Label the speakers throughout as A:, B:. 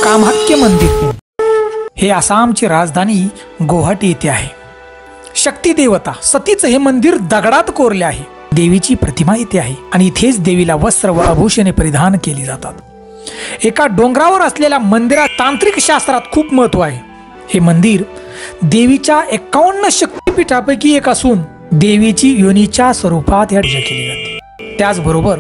A: कामाख्य मंदिर हे आसामची राजधानी गुवाहाटी येथे आहे। शक्ती देवता सतीचं हे मंदिर दगडात कोरले आहे। देवीची प्रतिमा इथे आहे आणि इथेच देवीला वस्त्र व आभूषणे परिधान केली जातात। एका डोंगरावर असलेल्या मंदिरात तांत्रिक शास्त्रात खूप महत्त्व आहे। हे मंदिर देवीच्या 51 शक्तिपीठापैकी एक असून देवीची योनीच्या स्वरूपात या पूजा केली जाते। त्याचबरोबर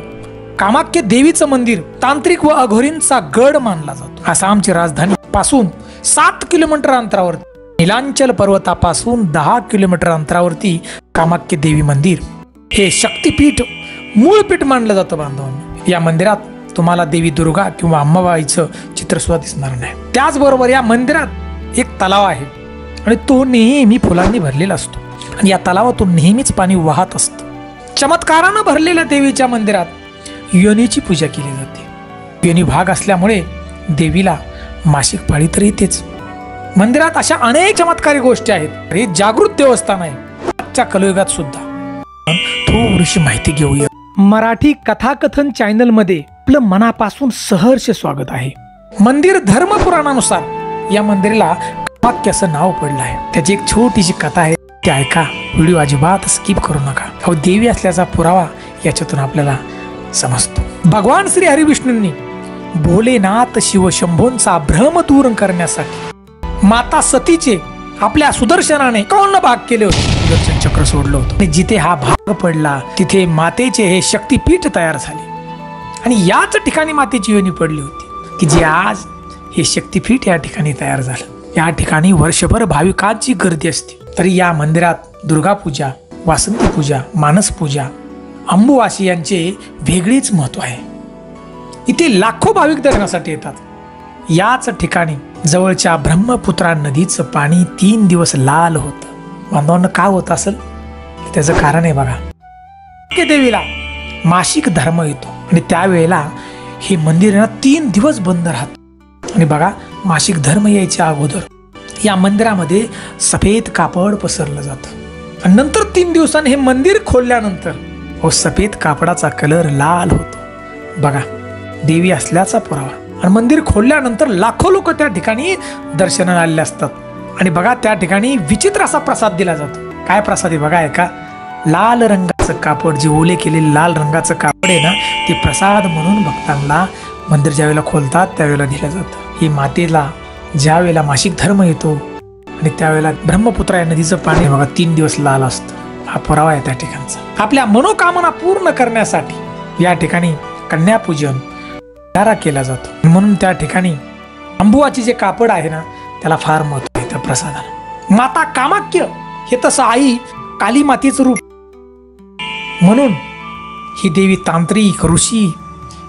A: कामाख्य देवीचं मंदिर तांत्रिक व अघोरींचा गड मानला जातो। आसामची राजधानी पासून 7 किलोमीटर अंतरावर नीलांचल पर्वतापासून 10 किलोमीटर अंतरावरती कामाख्य देवी मंदिर हे शक्तिपीठ मूळ पीठ मानलं जातं। बांधवांनो, या मंदिरात तुम्हाला देवी दुर्गा किंवा अंबाबाईचं चित्र सुद्धा दिसणार नाही। त्याचबरोबर या मंदिरात एक तलाव आहे आणि तो नेहमी फुलांनी भरलेला असतो आणि या तलावातून नेहमीच पाणी वाहत असतं। चमत्कारानं भरलेल्या देवीच्या मंदिरात योनीची पूजा केली जाते। योनी भाग असल्यामुळे देवीला मासिक पाळी तर येतेच। मंदिरात अशा अनेक चमत्कारी गोष्टी आहेत। हे जागृत देवस्थान आहे। आजच्या कलियुगात सुद्धा थोडीशी माहिती घेऊया। मराठी कथाकथन चॅनल मध्ये आपलं मनापासून सहर्ष स्वागत आहे। मंदिर धर्मपुराणानुसार या मंदिराला कामाख्य असं नाव पडलं आहे। त्याची एक छोटीशी कथा आहे, ते ऐका। व्हिडिओ अजिबात स्किप करू नका। अहो, देवी असल्याचा पुरावा याच्यातून आपल्याला समजतो। भगवान श्री हरिविष्णूंनी भोलेनाथ शिवशंभोंचा भ्रम दूर करण्यासाठी माता सतीचे आपल्या सुदर्शनाने 51 भाग केले होते। सुदर्शन चक्र सोडलं होतं आणि जिथे हा भाग पडला तिथे मातेचे हे शक्तिपीठ तयार झाले आणि याच ठिकाणी मातेची योनी पडली होती की जे आज हे शक्तिपीठ या ठिकाणी तयार झालं। या ठिकाणी वर्षभर भाविकांची गर्दी असते। तरी या मंदिरात दुर्गा पूजा, वासंती पूजा, मानस पूजा, अंबुवासी यांचे वेगळीच महत्व आहे। इथे लाखो भाविक दर्शनासाठी येतात। याच ठिकाणी जवळच्या ब्रह्मपुत्रा नदीचं पाणी 3 दिवस लाल होतं। बांधवांना का होत असेल त्याचं कारण आहे बघा। देवीला मासिक धर्म येतो आणि त्यावेळेला हे मंदिर 3 दिवस बंद राहतं आणि बघा, मासिक धर्म यायच्या अगोदर या मंदिरामध्ये सफेद कापड पसरलं जातं आणि नंतर 3 दिवसांनी हे मंदिर खोलल्यानंतर सफेद कापडाचा कलर लाल होतो। बघा, देवी असल्याचा पुरावा। आणि मंदिर खोलल्यानंतर लाखो लोक त्या ठिकाणी दर्शनाला आलेले असतात आणि बघा, त्या ठिकाणी विचित्र असा प्रसाद दिला जातो। काय प्रसाद आहे बघा, ऐका। लाल रंगाचं कापड, जे ओले केलेले लाल रंगाचं कापड आहे ना, ते प्रसाद म्हणून भक्तांना मंदिर ज्यावेळेला खोलतात त्यावेळेला दिलं जातं। ही मातेला ज्या वेळेला मासिक धर्म येतो आणि त्यावेळेला ब्रह्मपुत्रा या नदीचं पाणी बघा 3 दिवस लाल असतं। हा पुरावा आहे त्या ठिकाणचा। आपल्या मनोकामना पूर्ण करण्यासाठी या ठिकाणी कन्यापूजन केला जातो म्हणून त्या ठिकाणी अंबुवाची जे कापड आहे ना, त्याला फार महत्व आहे त्या प्रसादाला। माता कामाख्य हे तसं आई काली मातेचं रूप म्हणून ही देवी तांत्रिक ऋषी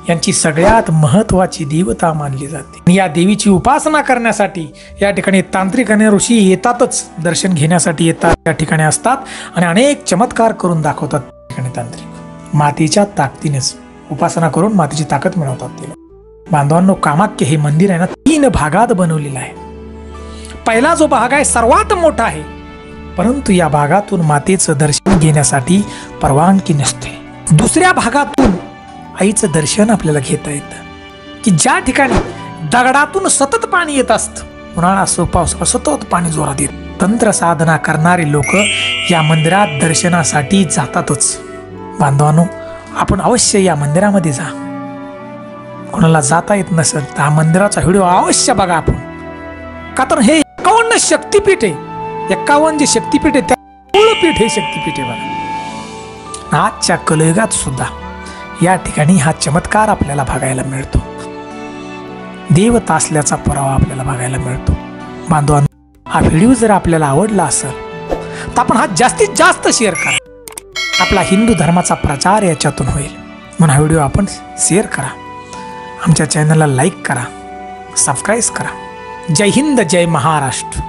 A: यांची सगळ्यात महत्वाची देवता मानली जाते। या देवीची उपासना करण्यासाठी या ठिकाणी तांत्रिक आणि ऋषी येतातच, दर्शन घेण्यासाठी येतात, त्या ठिकाणी असतात आणि अनेक चमत्कार करून दाखवतात। ठिकाणी तांत्रिक मातेच्या ताकदीनेच उपासना करून मातेची ताकद मिळवतात ते। बांधवांनो, कामाख्य हे मंदिर आहे ना 3 भागात बनवलेलं आहे। पहिला जो भाग आहे सर्वात मोठा आहे, परंतु या भागातून मातेचं दर्शन घेण्यासाठी परवानगी नसते। दुसऱ्या भागातून आईचं दर्शन आपल्याला घेता येतं की ज्या ठिकाणी दगडातून सतत पाणी येत असतं। उन्हाळा असो पावसाळा सतत पाणी जोरात येत। तंत्र साधना करणारे लोक या मंदिरात दर्शनासाठी जातातच। बांधवांनो, आपण अवश्य या मंदिरामध्ये जा। कोणाला जाता येत नसेल तर हा मंदिराचा व्हिडिओ अवश्य बघा आपण, का तर हे 51 शक्तिपीठ आहे। 51 जे शक्तिपीठ आहे त्या मूळपीठ हे शक्तिपीठ आहे बघा। आजच्या कलियुगात सुद्धा या ठिकाणी हा चमत्कार आपल्याला बघायला मिळतो। देवता असल्याचा पुरावा आपल्याला बघायला मिळतो। बांधवांनो, हा व्हिडिओ जर आपल्याला आवडला असेल तर आपण हा जास्तीत जास्त शेअर करा। आपला हिंदू धर्माचा प्रचार याच्यातून होईल म्हणून हा व्हिडिओ आपण शेअर करा। आमच्या चॅनलला लाईक करा, सबस्क्राईब करा। जय हिंद, जय महाराष्ट्र।